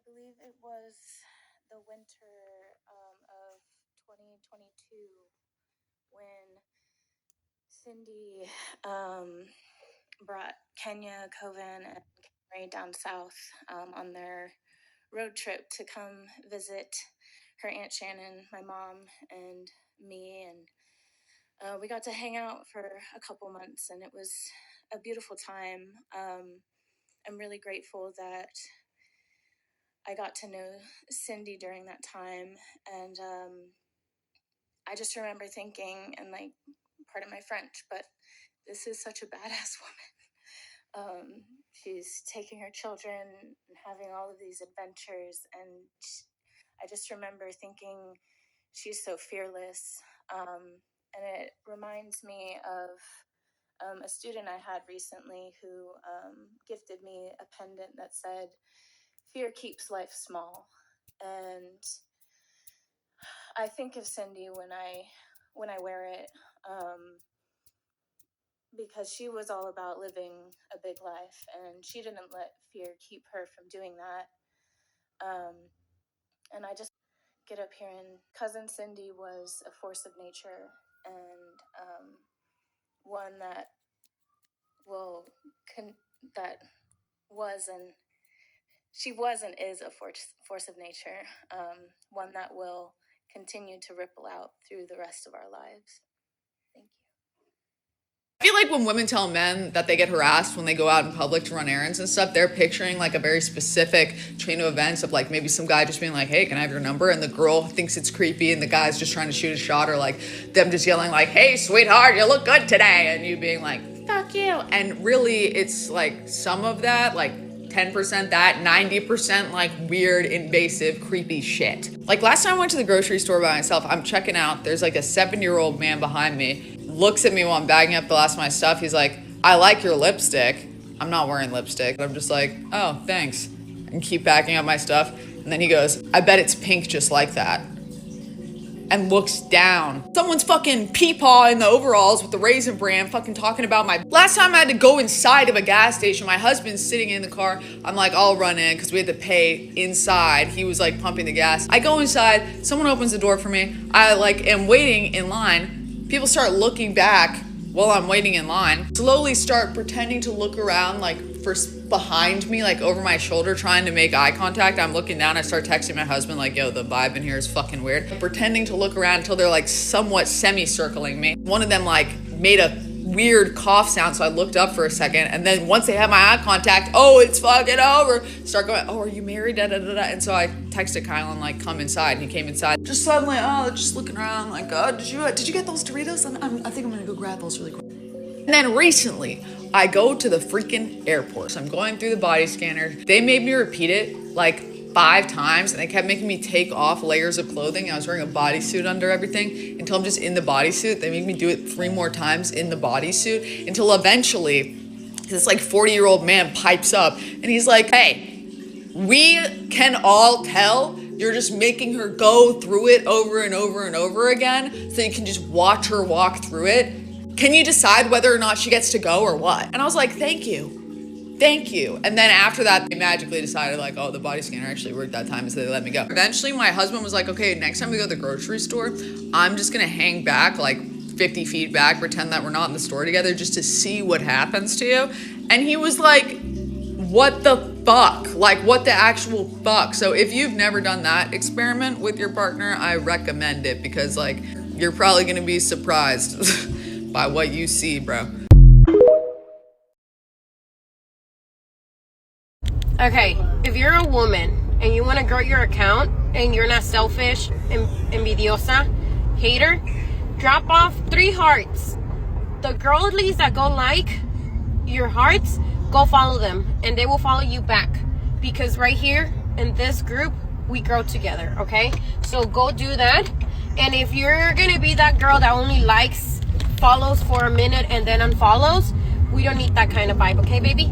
believe it was the winter of 2022 when Cindy brought Kenya, Coven, and Camry down south on their road trip to come visit her Aunt Shannon, my mom, and me. And we got to hang out for a couple months, and it was a beautiful time. I'm really grateful that I got to know Cindy during that time. And I just remember thinking, and like, pardon my French, but this is such a badass woman. She's taking her children and having all of these adventures. And I just remember thinking, she's so fearless. And it reminds me of a student I had recently who gifted me a pendant that said, "Fear keeps life small." And I think of Cindy when I wear it, because she was all about living a big life, and she didn't let fear keep her from doing that. And I just get up here, and cousin Cindy was a force of nature, and one that she was and is a force of nature, one that will continue to ripple out through the rest of our lives. Thank you. I feel like when women tell men that they get harassed when they go out in public to run errands and stuff, they're picturing like a very specific chain of events of like maybe some guy just being like, "Hey, can I have your number?" And the girl thinks it's creepy and the guy's just trying to shoot a shot, or like them just yelling like, "Hey, sweetheart, you look good today," and you being like, "Fuck you." And really it's like some of that, like 10% that, 90% like weird, invasive, creepy shit. Like last time I went to the grocery store by myself, I'm checking out, there's like a 7-year-old man behind me, looks at me while I'm bagging up the last of my stuff. He's like, "I like your lipstick." I'm not wearing lipstick. I'm just like, "Oh, thanks," and keep packing up my stuff. And then he goes, "I bet it's pink just like that," and looks down. Someone's fucking peepaw in the overalls with the Raisin Bran fucking talking about my... Last time I had to go inside of a gas station, my husband's sitting in the car. I'm like, "I'll run in," because we had to pay inside. He was like pumping the gas. I go inside, someone opens the door for me. I like am waiting in line. People start looking back while I'm waiting in line. Slowly start pretending to look around like for behind me, like over my shoulder, trying to make eye contact. I'm looking down. I start texting my husband like, "Yo, the vibe in here is fucking weird." Pretending to look around until they're like somewhat semi-circling me. One of them like made a weird cough sound, so I looked up for a second, and then once they had my eye contact, "Oh, it's fucking over," start going, "Oh, are you married?" Da, da, da, da. And so I texted Kyle and like, "Come inside," and he came inside. Just suddenly, just looking around like, "Oh, did you get those Doritos? I think I'm gonna go grab those really quick." And then recently, I go to the freaking airport. So I'm going through the body scanner. They made me repeat it like 5 times, and they kept making me take off layers of clothing. I was wearing a bodysuit under everything until I'm just in the bodysuit. They made me do it 3 more times in the bodysuit until eventually this like 40-year-old man pipes up and he's like, "Hey, we can all tell you're just making her go through it over and over and over again so you can just watch her walk through it. Can you decide whether or not she gets to go or what?" And I was like, "Thank you. Thank you." And then after that, they magically decided like, "Oh, the body scanner actually worked that time," so they let me go. Eventually, my husband was like, "Okay, next time we go to the grocery store, I'm just gonna hang back like 50 feet back, pretend that we're not in the store together just to see what happens to you." And he was like, "What the fuck? Like, what the actual fuck?" So if you've never done that experiment with your partner, I recommend it, because like, you're probably gonna be surprised by what you see, bro. Okay, if you're a woman and you want to grow your account and you're not selfish, envidiosa, hater, drop off 3 hearts. The girlies that go like your hearts, go follow them and they will follow you back, because right here in this group we grow together. Okay, so go do that. And if you're gonna be that girl that only likes, follows for a minute and then unfollows, we don't need that kind of vibe. Okay, baby?